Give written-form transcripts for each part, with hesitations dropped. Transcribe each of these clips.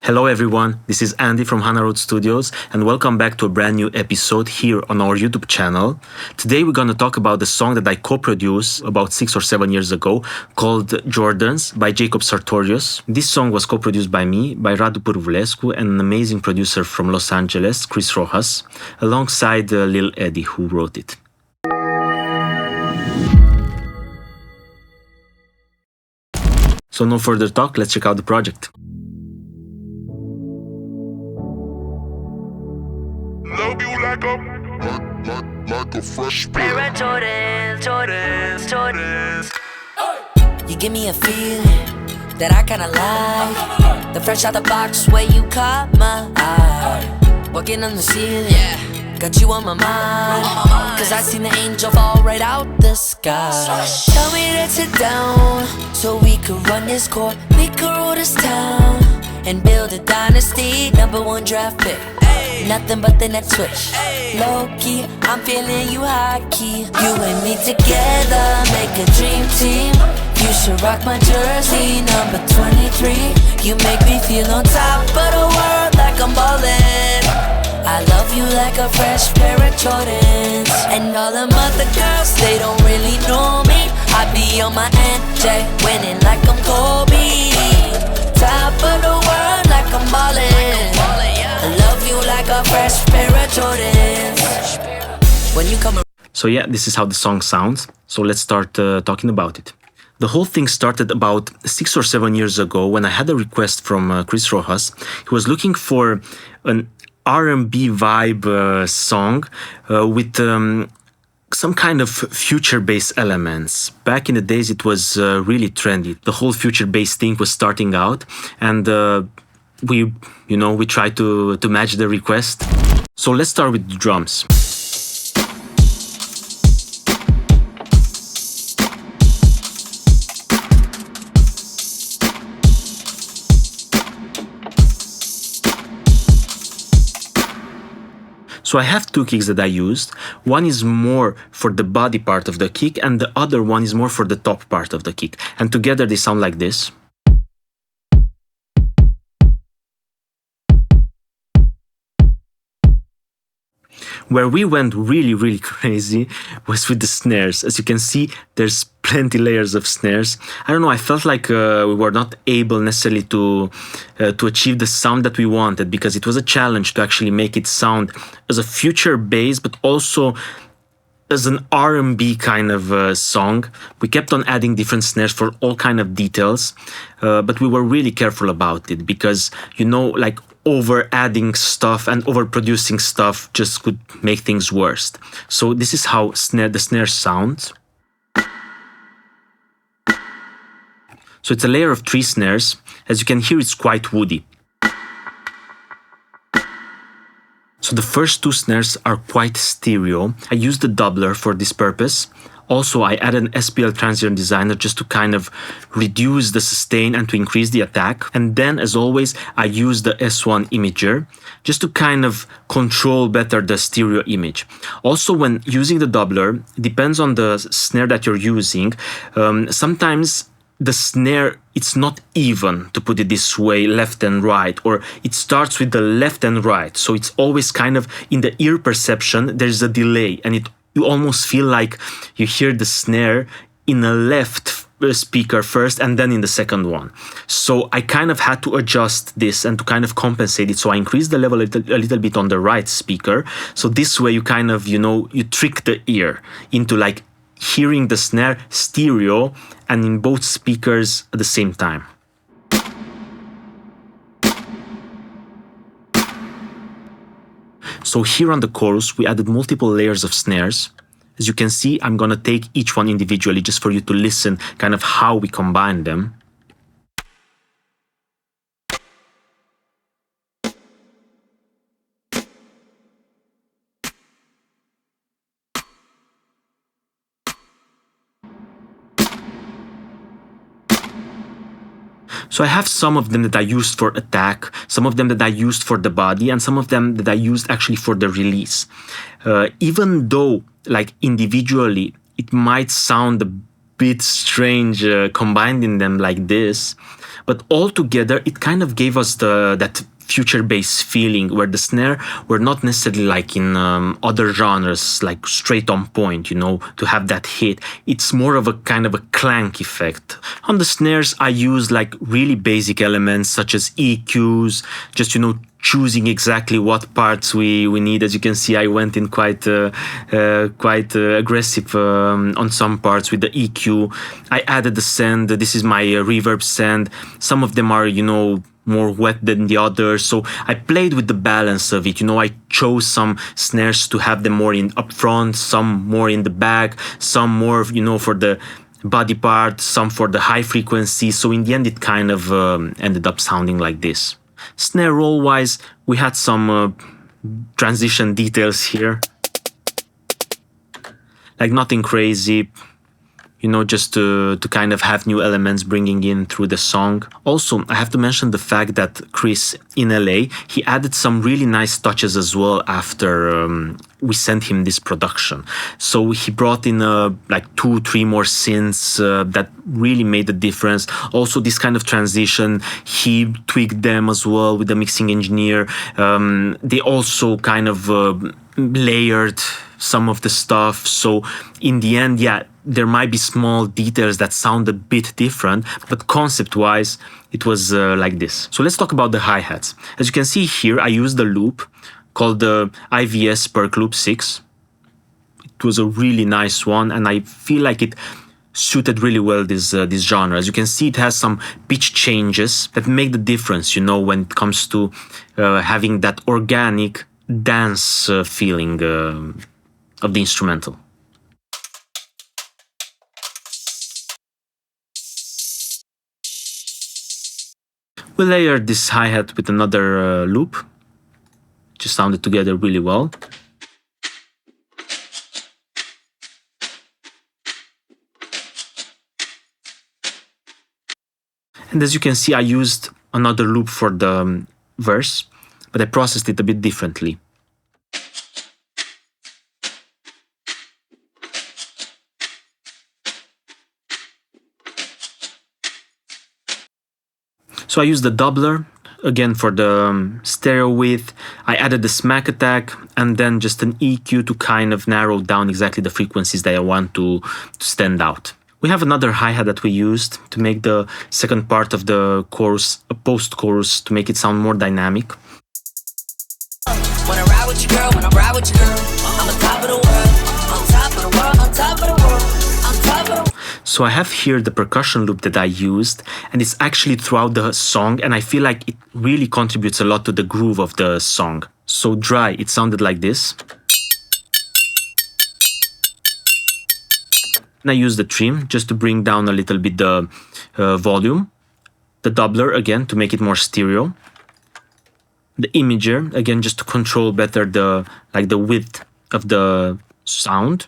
Hello everyone, this is Andy from Hana Road Studios and welcome back to a brand new episode here on our YouTube channel. Today we're going to talk about the song that I co-produced about 6 or 7 years ago called Jordans by Jacob Sartorius. This song was co-produced by me, by Radu Purvulescu and an amazing producer from Los Angeles, Chris Rojas, alongside Lil Eddie who wrote it. So no further talk, let's check out the project. Love you like a fresh pair of Jordans. You give me a feeling that I kinda like. The fresh out the box way you caught my eye. Walking on the ceiling, got you on my mind. Cause I seen the angel fall right out the sky. Tell me to sit down so we could run this court. We could rule this town and build a dynasty. #1 draft pick. Nothing but the net switch. Low key, I'm feeling you high key. You and me together make a dream team. You should rock my jersey, number 23. You make me feel on top of the world like I'm ballin'. I love you like a fresh pair of Jordans. And all them other girls, they don't really know me. I be on my NJ, winning like I'm Kobe. Top of the world like I'm ballin'. I love you like a fresh pair of Jordans. When you come So yeah, this is how the song sounds. So let's start talking about it. The whole thing started about 6 or 7 years ago when I had a request from Chris Rojas. He was looking for an R&B vibe song with some kind of future-based elements. Back in the days, it was really trendy. The whole future-based thing was starting out, and we tried to match the request. So let's start with the drums. So I have two kicks that I used. One is more for the body part of the kick and the other one is more for the top part of the kick. And together they sound like this. Where we went really crazy was with the snares. As you can see, there's plenty layers of snares. I don't know, I felt like we were not able necessarily to achieve the sound that we wanted, because it was a challenge to actually make it sound as a future bass, but also as an R&B kind of song. We kept on adding different snares for all kind of details, but we were really careful about it because, like over adding stuff and overproducing stuff just could make things worse. So this is how the snare sounds. So it's a layer of 3 snares. As you can hear, it's quite woody. So the first 2 snares are quite stereo. I used the doubler for this purpose. Also, I added an SPL transient designer just to kind of reduce the sustain and to increase the attack. And then, as always, I used the S1 imager just to kind of control better the stereo image. Also, when using the doubler, depends on the snare that you're using. Sometimes the snare, it's not even, to put it this way, left and right, or it starts with the left and right. So it's always kind of in the ear perception, there's a delay, and you almost feel like you hear the snare in a left speaker first and then in the second one. So I kind of had to adjust this and to kind of compensate it. So I increased the level a little bit on the right speaker. So this way you kind of, you trick the ear into like hearing the snare stereo and in both speakers at the same time. So here on the chorus, we added multiple layers of snares. As you can see, I'm gonna take each one individually just for you to listen kind of how we combine them. So I have some of them that I used for attack, some of them that I used for the body, and some of them that I used actually for the release. Even though, like individually, it might sound a bit strange combined in them like this, But all together, it kind of gave us that future bass feeling where the snare were not necessarily like in other genres, like straight on point, to have that hit. It's more of a kind of a clank effect. On the snares, I use like really basic elements such as EQs, just, choosing exactly what parts we need. As you can see, I went in quite aggressive on some parts with the EQ. I added the send. This is my reverb send. Some of them are, more wet than the others. So I played with the balance of it. I chose some snares to have them more in up front, some more in the back, some more, for the body part, some for the high frequency. So in the end, it kind of ended up sounding like this. Snare roll wise, we had some transition details here. Like nothing crazy. Just to kind of have new elements bringing in through the song. Also, I have to mention the fact that Chris in LA, he added some really nice touches as well after we sent him this production. So he brought in like 2-3 more synths that really made a difference. Also, this kind of transition, he tweaked them as well with the mixing engineer. They also kind of layered some of the stuff. So in the end, there might be small details that sound a bit different, but concept-wise, it was like this. So let's talk about the hi-hats. As you can see here, I used a loop called the IVS Perc Loop 6. It was a really nice one, and I feel like it suited really well this genre. As you can see, it has some pitch changes that make the difference, when it comes to having that organic dance feeling of the instrumental. We layered this hi-hat with another loop, just sounded together really well. And as you can see, I used another loop for the verse, but I processed it a bit differently. So I used the doubler, again for the stereo width. I added the smack attack and then just an EQ to kind of narrow down exactly the frequencies that I want to stand out. We have another hi-hat that we used to make the second part of the chorus, a post-chorus, to make it sound more dynamic. Wanna ride with your girl, wanna ride with your girl. I'm on top of the world, on top of the world, on top of the world, on top of the world. So I have here the percussion loop that I used, and it's actually throughout the song, and I feel like it really contributes a lot to the groove of the song. So dry, it sounded like this. And I used the trim just to bring down a little bit the volume. The doubler, again, to make it more stereo. The imager, again, just to control better the width of the sound.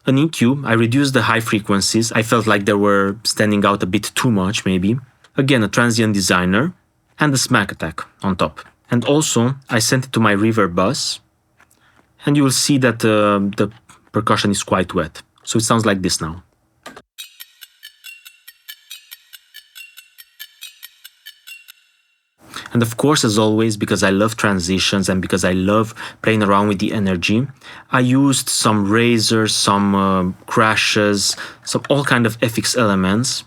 An EQ, I reduced the high frequencies. I felt like they were standing out a bit too much, maybe. Again, a transient designer and the smack attack on top. And also, I sent it to my reverb bus, and you will see that the percussion is quite wet. So it sounds like this now. And of course, as always, because I love transitions and because I love playing around with the energy, I used some razors, some crashes, some all kind of FX elements.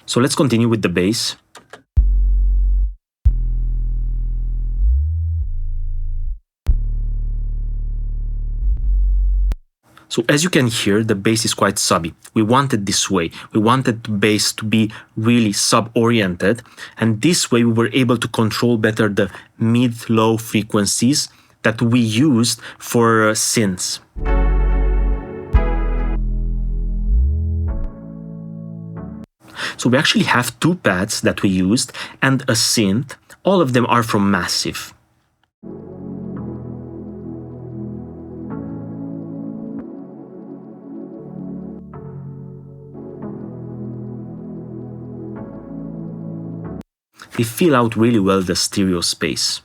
So let's continue with the bass. So as you can hear, the bass is quite subby. We want it this way. We wanted the bass to be really sub-oriented, and this way we were able to control better the mid-low frequencies that we used for synths. So we actually have two pads that we used and a synth. All of them are from Massive. They fill out really well the stereo space.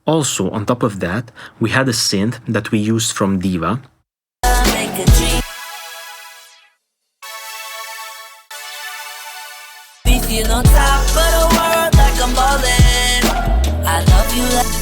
Also, on top of that, we had a synth that we used from Diva. You know, top of the world like I'm ballin'. I love you like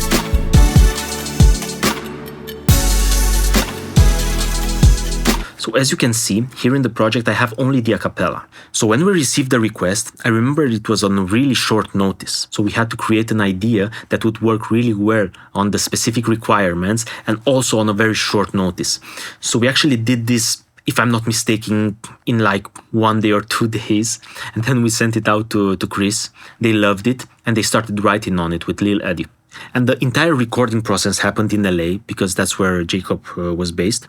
So as you can see, here in the project I have only the a cappella. So when we received the request, I remember it was on really short notice. So we had to create an idea that would work really well on the specific requirements and also on a very short notice. So we actually did this, if I'm not mistaken, in like 1 day or 2 days. And then we sent it out to Chris. They loved it and they started writing on it with Lil Eddie. And the entire recording process happened in LA because that's where Jacob was based.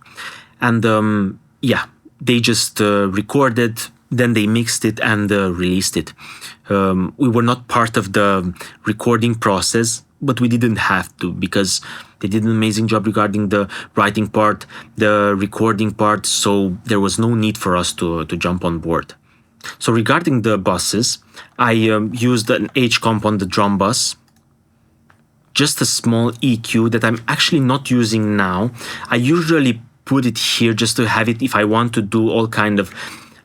And they just recorded, then they mixed it and released it. We were not part of the recording process, but we didn't have to because they did an amazing job regarding the writing part, the recording part, so there was no need for us to jump on board. So regarding the buses, I used an H comp on the drum bus, just a small EQ that I'm actually not using now. I usually put it here just to have it if I want to do all kind of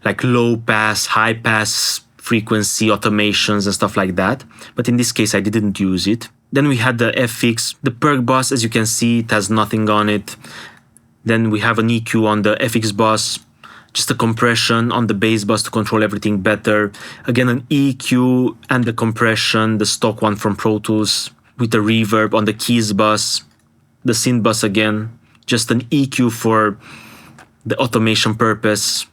like low pass, high pass frequency automations and stuff like that. But in this case, I didn't use it. Then we had the FX, the perc bus, as you can see, it has nothing on it. Then we have an EQ on the FX bus, just a compression on the bass bus to control everything better. Again, an EQ and the compression, the stock one from Pro Tools with the reverb on the keys bus, the synth bus again, just an EQ for the automation purpose.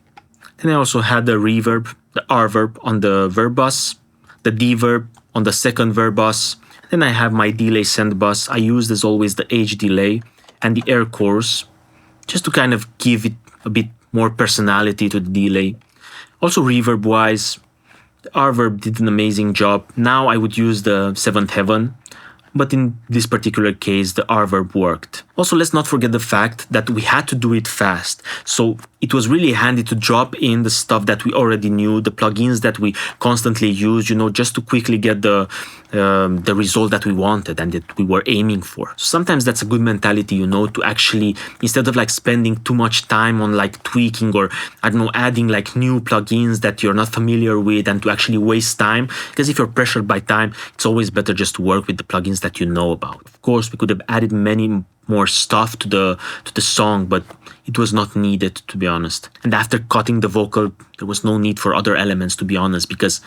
Then I also had the reverb, the R verb on the verb bus, the D verb on the second verb bus. Then I have my delay send bus. I used as always the H delay and the air chorus just to kind of give it a bit more personality to the delay. Also reverb wise, the R verb did an amazing job. Now I would use the Seventh Heaven, but in this particular case, the R verb worked. Also, let's not forget the fact that we had to do it fast. So it was really handy to drop in the stuff that we already knew, the plugins that we constantly use, just to quickly get the result that we wanted and that we were aiming for. So sometimes that's a good mentality, to actually, instead of like spending too much time on like tweaking or, adding like new plugins that you're not familiar with and to actually waste time. Because if you're pressured by time, it's always better just to work with the plugins that you know about. Of course, we could have added many more stuff to the song, but it was not needed, to be honest. And after cutting the vocal, there was no need for other elements, to be honest, because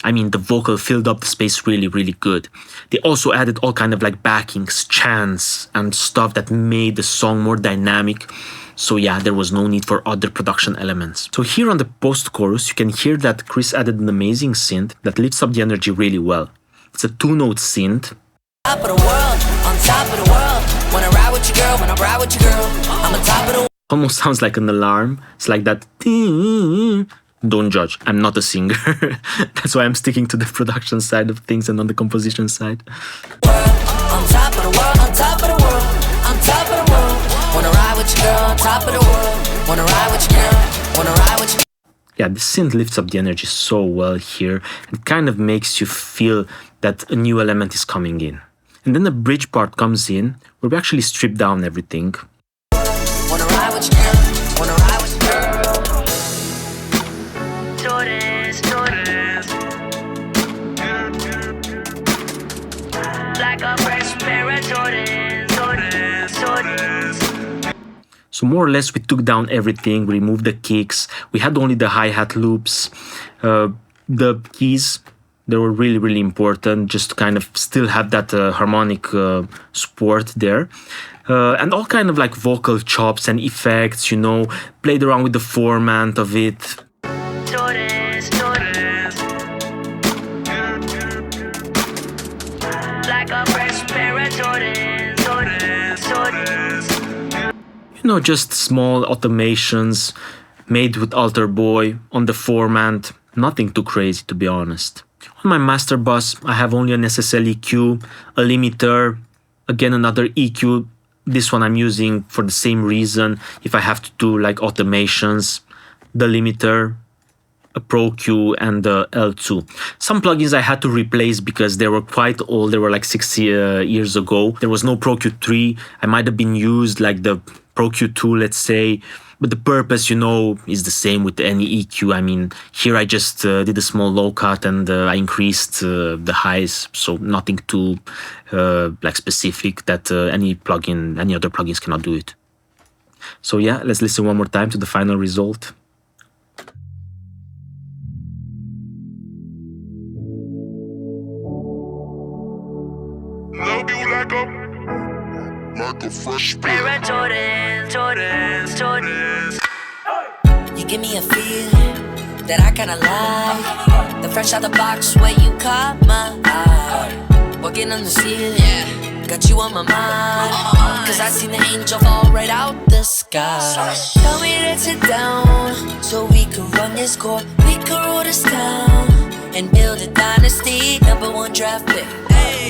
the vocal filled up the space really, really good. They also added all kind of like backings, chants, and stuff that made the song more dynamic. So yeah, there was no need for other production elements. So here on the post-chorus, you can hear that Chris added an amazing synth that lifts up the energy really well. It's a 2-note synth. Top of the world, on top of the world. Wanna ride with your girl, when I ride with your girl, I'm on top of the world. Almost sounds like an alarm. It's like that. Don't judge, I'm not a singer. That's why I'm sticking to the production side of things and on the composition side. On top of the world, on top of the world, on top of the world. Wanna ride with your girl, on top of the world. Wanna ride with your girl, wanna ride with your. Yeah, the synth lifts up the energy so well here and kind of makes you feel that a new element is coming in. And then the bridge part comes in where we actually strip down everything. Wanna ride with your girl, wanna ride with your girl. Jordans, Jordans. Like a fresh pair of Jordans, Jordans, Jordans. So more or less we took down everything, we removed the kicks, we had only the hi-hat loops, the keys. They were really, really important just to kind of still have that harmonic support there. And all kind of like vocal chops and effects, played around with the format of it. Jordans, Jordans. Like a fresh pair of Jordans, Jordans, Jordans. Just small automations made with Alter Boy on the format. Nothing too crazy, to be honest. On my master bus, I have only an SSL EQ, a limiter, again another EQ. This one I'm using for the same reason, if I have to do like automations, the limiter, a Pro Q and the L2. Some plugins I had to replace because they were quite old. They were like 6 years ago. There was no Pro Q3. I might have been used like the Pro Q2, let's say. But the purpose, is the same with any EQ. I mean, here I just did a small low cut and I increased the highs. So nothing too specific that any other plugins cannot do it. So yeah, let's listen one more time to the final result. Love you like a fresh Pair of Jordans. You give me a feeling that I kinda like. The fresh out the box way you caught my eye. Walking on the ceiling, got you on my mind. Cause I seen the angel fall right out the sky. Tell me to sit down so we could run this court. We could rule this town and build a dynasty. #1 draft pick.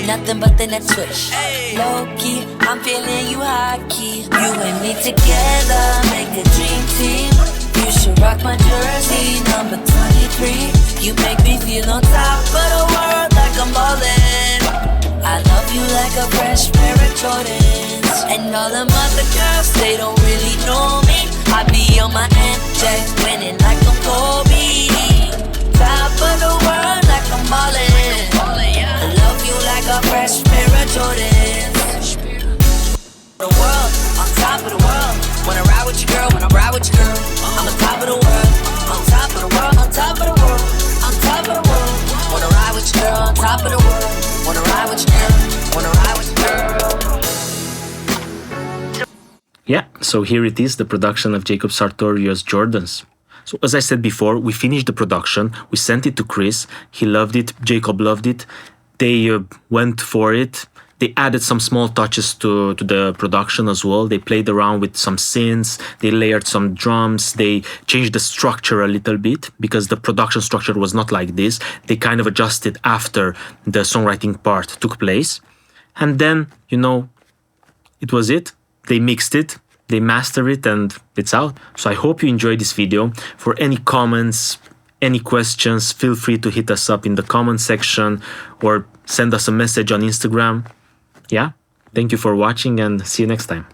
Nothing but the net switch. Low key, I'm feeling you high key. You and me together make a dream team. You should rock my jersey, number 23. You make me feel on top of the world like I'm ballin'. I love you like a fresh pair of Jordans. And all them other girls, they don't really know me. I be on my MJ, winning like I'm Kobe. Top of the world like I'm ballin'. I love you like a fresh pair of Jordans. The world, on top of the world. Wanna ride with you, girl, when I ride with you, girl. I'm on top of the world, on top of the world, on top of the world, on top of the world. Wanna ride with you, girl, on top of the world. Wanna ride with you, girl, wanna ride with you, girl. Yeah, so here it is, the production of Jacob Sartorius Jordans. So as I said before, we finished the production, we sent it to Chris, he loved it, Jacob loved it, they went for it. They added some small touches to the production as well. They played around with some synths, they layered some drums, they changed the structure a little bit because the production structure was not like this. They kind of adjusted after the songwriting part took place. And then, it was it. They mixed it, they mastered it, and it's out. So I hope you enjoyed this video. For any comments, any questions, feel free to hit us up in the comment section or send us a message on Instagram. Yeah, thank you for watching and see you next time.